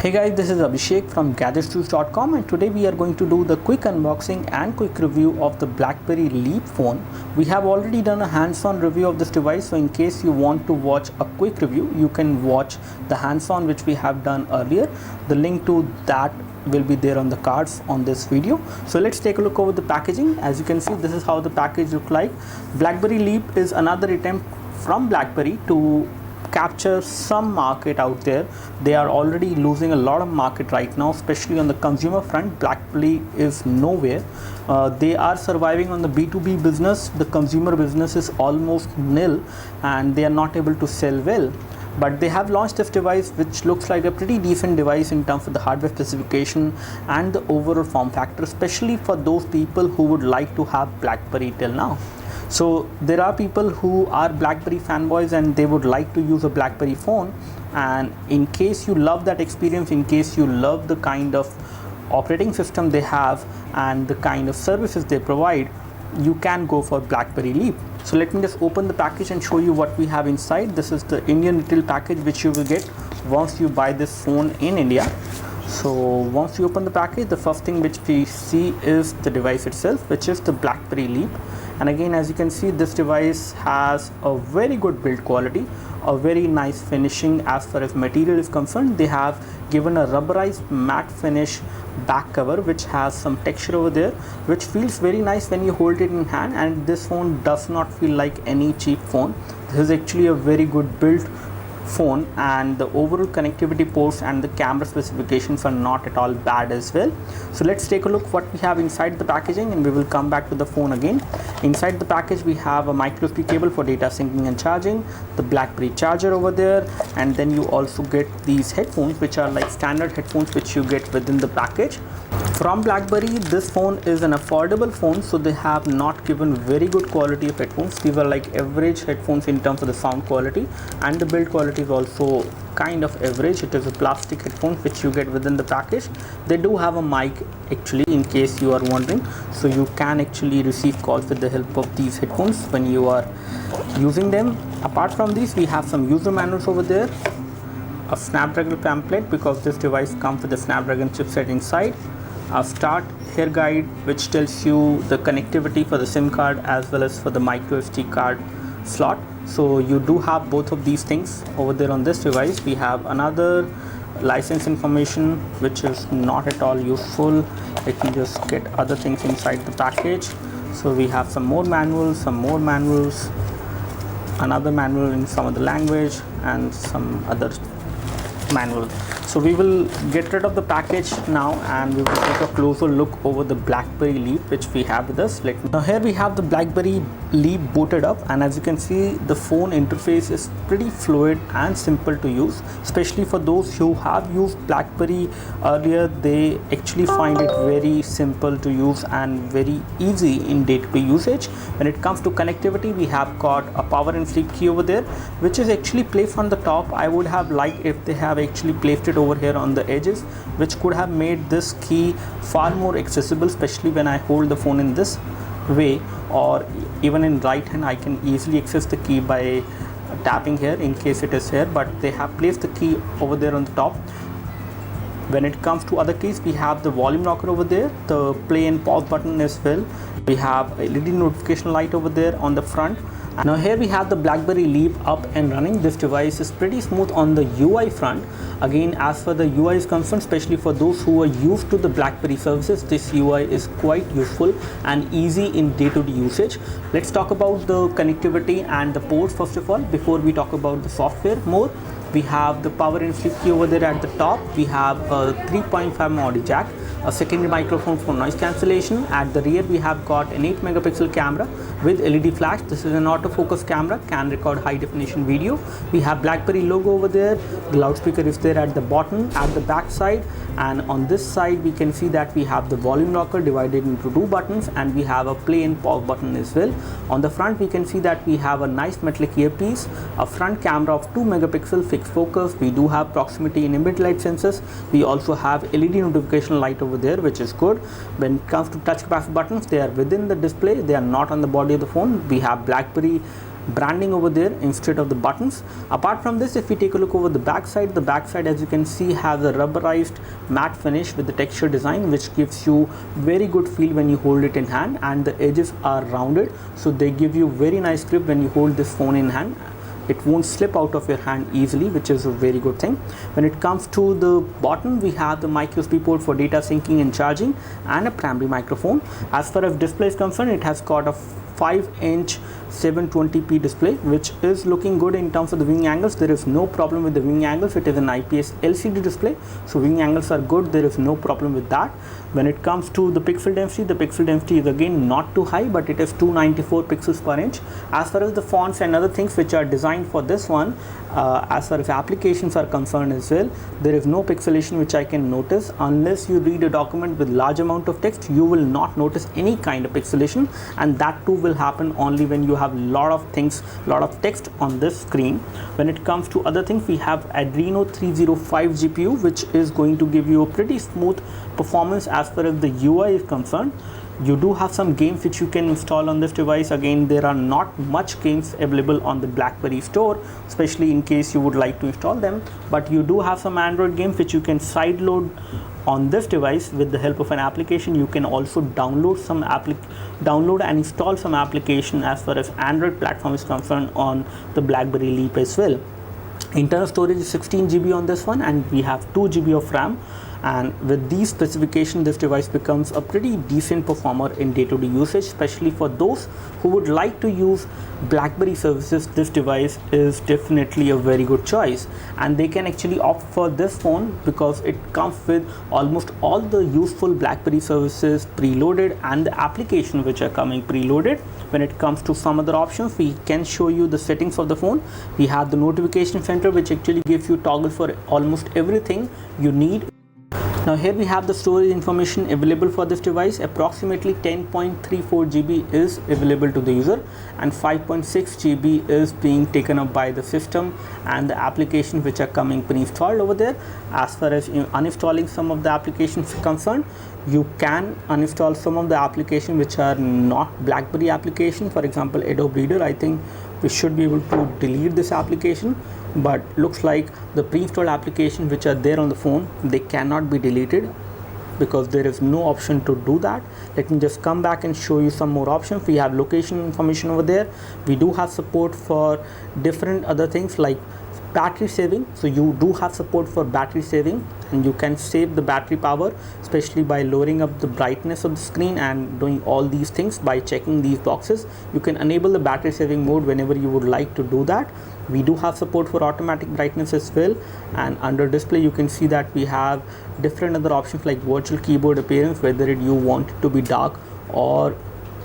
Hey guys, this is Abhishek from gadgetsjuice.com, and today we are going to do the quick unboxing and quick review of the Blackberry Leap phone. We have already done a hands-on review of this device, so in case you want to watch a quick review, you can watch the hands-on which we have done earlier. The link to that will be there on the cards on this video. So let's take a look over the packaging. As you can see, this is how the package look like. Blackberry Leap is another attempt from Blackberry to capture some market out there. They are already losing a lot of market right now, especially on the consumer front. Blackberry is nowhere. They are surviving on the B2B business. The consumer business is almost nil and they are not able to sell well. But they have launched this device which looks like a pretty decent device in terms of the hardware specification and the overall form factor, especially for those people who would like to have Blackberry till now. So there are people who are Blackberry fanboys and they would like to use a Blackberry phone, and in case you love that experience, in case you love the kind of operating system they have and the kind of services they provide, you can go for Blackberry Leap. So let me just open the package and show you what we have inside. This is the Indian retail package which you will get once you buy this phone in India. So once you open the package, the first thing which we see is the device itself, which is the Blackberry Leap. And again, as you can see, this device has a very good build quality, a very nice finishing as far as material is concerned. They have given a rubberized matte finish back cover which has some texture over there, which feels very nice when you hold it in hand, and this phone does not feel like any cheap phone. This is actually a very good built phone, and the overall connectivity ports and the camera specifications are not at all bad as well. So let's take a look what we have inside the packaging and we will come back to the phone again. Inside the package we have a micro USB cable for data syncing and charging, the Blackberry charger over there, and then you also get these headphones which are like standard headphones which you get within the package. From Blackberry, this phone is an affordable phone, so they have not given very good quality of headphones. These are like average headphones in terms of the sound quality, and the build quality is also kind of average. It is a plastic headphone which you get within the package. They do have a mic actually, in case you are wondering, so you can actually receive calls with the help of these headphones when you are using them. Apart from these, we have some user manuals over there, a Snapdragon pamphlet because this device comes with a Snapdragon chipset inside, a start here guide which tells you the connectivity for the SIM card as well as for the micro SD card slot. So you do have both of these things over there on this device. We have another license information which is not at all useful. Let me just get other things inside the package. So we have some more manuals, another manual in some other language, and some other manual. So we will get rid of the package now and we will take a closer look over the Blackberry Leap which we have with us. Now here we have the Blackberry Leap booted up, and as you can see, the phone interface is pretty fluid and simple to use, especially for those who have used Blackberry earlier. They actually find it very simple to use and very easy in day-to-day usage. When it comes to connectivity, we have got a power and sleep key over there which is actually placed on the top. I would have liked if they have actually placed it over here on the edges, which could have made this key far more accessible, especially when I hold the phone in this way, or even in right hand I can easily access the key by tapping here in case it is here, but they have placed the key over there on the top. When it comes to other keys, we have the volume rocker over there, the play and pause button as well. We have a LED notification light over there on the front. Now here we have the Blackberry Leap up and running. This device is pretty smooth on the UI front. Again, as for the UI is concerned, especially for those who are used to the Blackberry services, this UI is quite useful and easy in day-to-day usage. Let's talk about the connectivity and the ports first of all before we talk about the software more. We have the power and sleep key over there at the top. We have a 3.5 audio jack, a secondary microphone for noise cancellation. At the rear we have got an 8 megapixel camera with LED flash. This is an autofocus camera, can record high definition video. We have Blackberry logo over there. The loudspeaker is there at the bottom, at the back side, and on this side we can see that we have the volume rocker divided into two buttons, and we have a play and pause button as well. On the front we can see that we have a nice metallic earpiece, a front camera of 2 megapixel fixed focus. We do have proximity and ambient light sensors. We also have LED notification light over there, which is good. When it comes to touch capacitive buttons, they are within the display, they are not on the body of the phone. We have Blackberry branding over there instead of the buttons. Apart from this, if we take a look over the back side as you can see has a rubberized matte finish with the texture design, which gives you very good feel when you hold it in hand, and the edges are rounded, so they give you very nice grip when you hold this phone in hand. It won't slip out of your hand easily, which is a very good thing. When it comes to the bottom, we have the micro USB port for data syncing and charging, and a primary microphone. As far as display is concerned, it has got a 5-inch 720p display, which is looking good in terms of the viewing angles. There is no problem with the viewing angles. It is an IPS LCD display, so viewing angles are good. There is no problem with that. When it comes to the pixel density is again not too high, but it is 294 pixels per inch. As far as the fonts and other things which are designed for this one, as far as applications are concerned as well, there is no pixelation which I can notice. Unless you read a document with large amount of text, you will not notice any kind of pixelation, and that too will happen only when you have lot of text on this screen. When it comes to other things, we have Adreno 305 GPU, which is going to give you a pretty smooth performance as far as the UI is concerned. You do have some games which you can install on this device. Again, there are not much games available on the Blackberry store, especially in case you would like to install them, but you do have some Android games which you can sideload on this device with the help of an application. You can also download and install some application as far as Android platform is concerned on the Blackberry Leap as well. Internal storage is 16 GB on this one, and we have 2 GB of RAM. And with these specifications, this device becomes a pretty decent performer in day-to-day usage, especially for those who would like to use Blackberry services. This device is definitely a very good choice, and they can actually opt for this phone because it comes with almost all the useful Blackberry services preloaded, and the applications which are coming preloaded. When it comes to some other options, we can show you the settings of the phone. We have the notification center, which actually gives you toggle for almost everything you need. Now here we have the storage information available for this device. Approximately 10.34 GB is available to the user, and 5.6 GB is being taken up by the system and the applications which are coming pre-installed over there. As far as uninstalling some of the applications concerned, you can uninstall some of the applications which are not Blackberry application. For example, Adobe Reader, I think we should be able to delete this application, but looks like the pre-installed applications which are there on the phone, they cannot be deleted because there is no option to do that. Let me just come back and show you some more options. We have location information over there. We do have support for different other things like battery saving, so you do have support for battery saving, and you can save the battery power, especially by lowering up the brightness of the screen and doing all these things by checking these boxes. You can enable the battery saving mode whenever you would like to do that. We do have support for automatic brightness as well, and under display you can see that we have different other options like virtual keyboard appearance, whether you want it to be dark or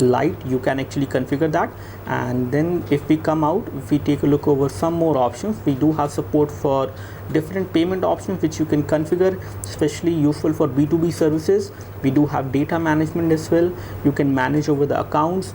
light, you can actually configure that. And then if we come out, if we take a look over some more options, we do have support for different payment options which you can configure, especially useful for B2B services. We do have data management as well. You can manage over the accounts,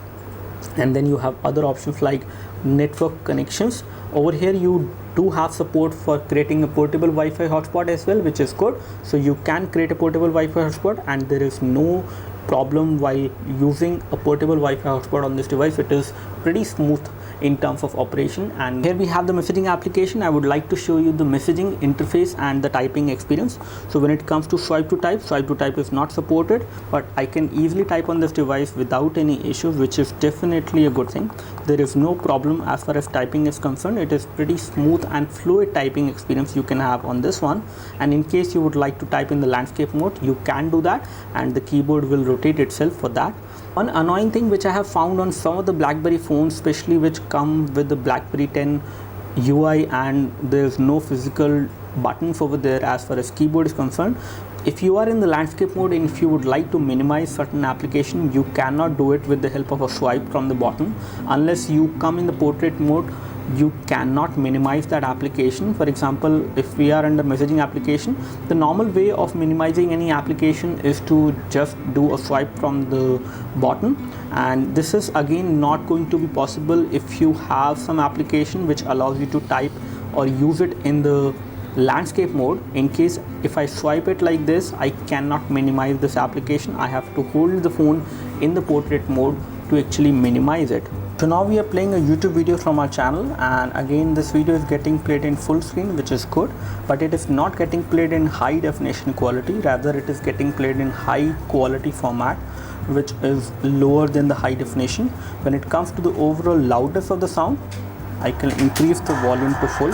and then you have other options like network connections. Over here you do have support for creating a portable Wi-Fi hotspot as well, which is good. So you can create a portable Wi-Fi hotspot, and there is no problem while using a portable Wi-Fi hotspot on this device. It is pretty smooth in terms of operation. And here we have the messaging application. I would like to show you the messaging interface and the typing experience. So when it comes to swipe to type is not supported, but I can easily type on this device without any issues, which is definitely a good thing. There is no problem as far as typing is concerned. It is pretty smooth and fluid typing experience you can have on this one. And in case you would like to type in the landscape mode, you can do that, and the keyboard will rotate itself for that. One annoying thing which I have found on some of the Blackberry phones, especially which come with the Blackberry 10 UI, and there's no physical buttons over there as far as keyboard is concerned. If you are in the landscape mode and if you would like to minimize certain application, you cannot do it with the help of a swipe from the bottom. Unless you come in the portrait mode, you cannot minimize that application. For example, if we are under messaging application, the normal way of minimizing any application is to just do a swipe from the bottom, and this is again not going to be possible if you have some application which allows you to type or use it in the landscape mode. In case if I swipe it like this, I cannot minimize this application. I have to hold the phone in the portrait mode to actually minimize it. So now we are playing a YouTube video from our channel, and again this video is getting played in full screen, which is good, but it is not getting played in high definition quality. Rather it is getting played in high quality format, which is lower than the high definition. When it comes to the overall loudness of the sound, I can increase the volume to full.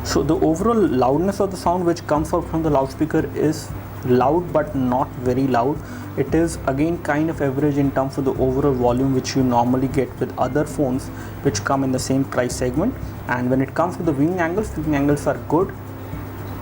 So the overall loudness of the sound which comes out from the loudspeaker is loud but not very loud. It is again kind of average in terms of the overall volume which you normally get with other phones which come in the same price segment. And when it comes to the viewing angles are good.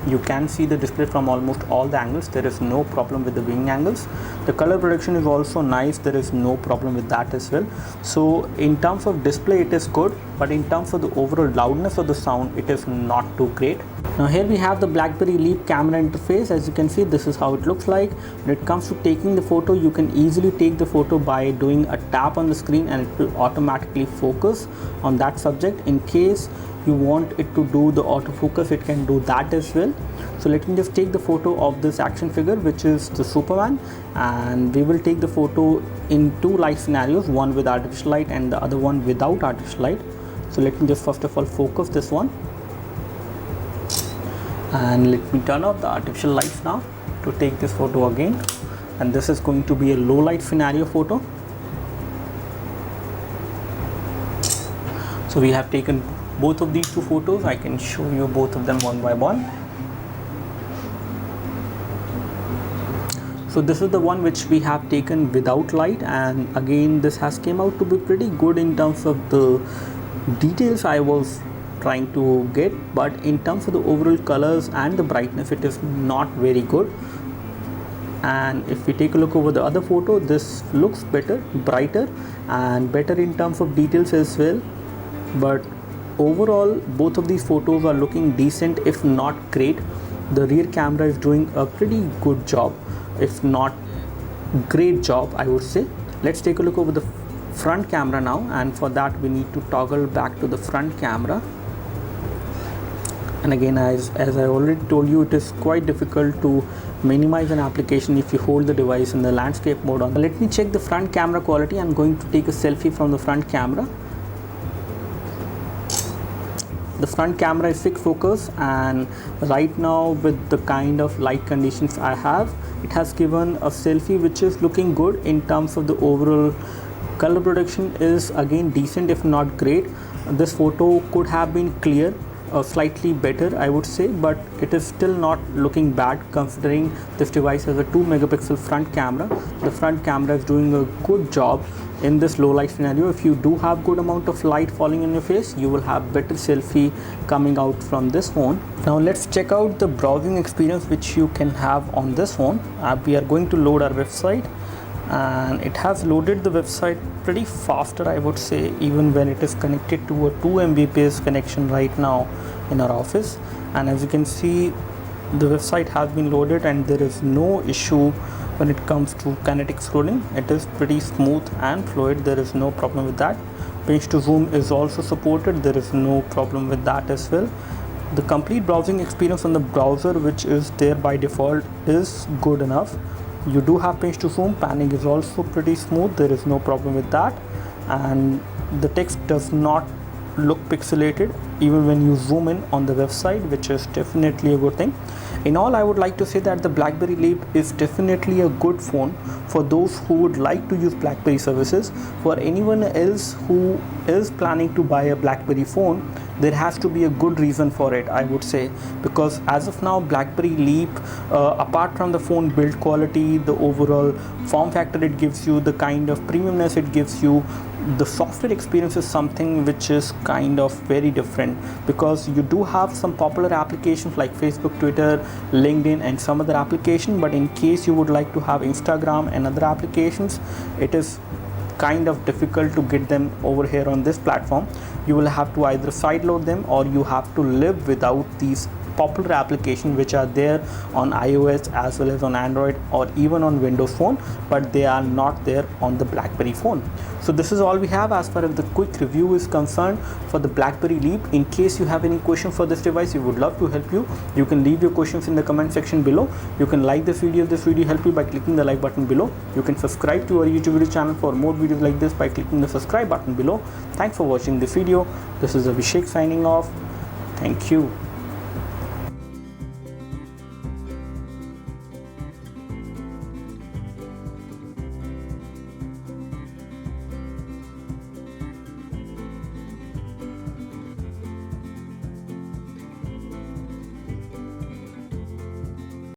You can see the display from almost all the angles. There is no problem with the viewing angles. The color production is also nice. There is no problem with that as well. So in terms of display it is good, but in terms of the overall loudness of the sound it is not too great. Now here we have the Blackberry Leap camera interface. As you can see, this is how it looks like. When it comes to taking the photo, you can easily take the photo by doing a tap on the screen and it will automatically focus on that subject. In case you want it to do the autofocus, it can do that as well. So let me just take the photo of this action figure, which is the Superman, and we will take the photo in two light scenarios, one with artificial light and the other one without artificial light. So let me just first of all focus this one, and let me turn off the artificial lights now to take this photo again. And this is going to be a low light scenario photo. So we have taken both of these two photos. I can show you both of them one by one. So this is the one which we have taken without light, and again this has came out to be pretty good in terms of the details I was trying to get, but in terms of the overall colors and the brightness it is not very good. And if we take a look over the other photo, this looks better, brighter and better in terms of details as well. But overall both of these photos are looking decent, if not great. The rear camera is doing a pretty good job, if not great job, I would say. Let's take a look over the front camera now, and for that we need to toggle back to the front camera. And again, as I already told you, it is quite difficult to minimize an application if you hold the device in the landscape mode on. Let me check the front camera quality. I'm going to take a selfie from the front camera. The front camera is fixed focus, and right now with the kind of light conditions I have, it has given a selfie which is looking good. In terms of the overall color production is again decent, if not great. This photo could have been clear, slightly better I would say, but it is still not looking bad considering this device has a 2 megapixel front camera. The front camera is doing a good job in this low light scenario. If you do have good amount of light falling on your face, you will have better selfie coming out from this phone. Now let's check out the browsing experience which you can have on this phone. We are going to load our website, and it has loaded the website pretty faster I would say, even when it is connected to a 2 Mbps connection right now in our office. And as you can see, the website has been loaded and there is no issue when it comes to kinetic scrolling. It is pretty smooth and fluid. There is no problem with that. Pinch to zoom is also supported. There is no problem with that as well. The complete browsing experience on the browser, which is there by default, is good enough. You do have pinch to zoom. Panning is also pretty smooth. There is no problem with that, and the text does not look pixelated even when you zoom in on the website, which is definitely a good thing. In all, I would like to say that the Blackberry Leap is definitely a good phone for those who would like to use Blackberry services. For anyone else who is planning to buy a Blackberry phone, there has to be a good reason for it, I would say, because as of now Blackberry Leap, apart from the phone build quality, the overall form factor it gives you, the kind of premiumness it gives you, the software experience is something which is kind of very different, because you do have some popular applications like Facebook, Twitter, LinkedIn and some other application, but in case you would like to have Instagram and other applications, it is kind of difficult to get them over here on this platform. You will have to either sideload them or you have to live without these popular applications which are there on iOS as well as on Android or even on Windows phone, but they are not there on the Blackberry phone. So this is all we have as far as the quick review is concerned for the Blackberry Leap. In case you have any question for this device, we would love to help you. You can leave your questions in the comment section below. You can like this video if this video helped you by clicking the like button below. You can subscribe to our YouTube video channel for more videos like this by clicking the subscribe button below. Thanks for watching this video. This is Abhishek signing off. Thank you.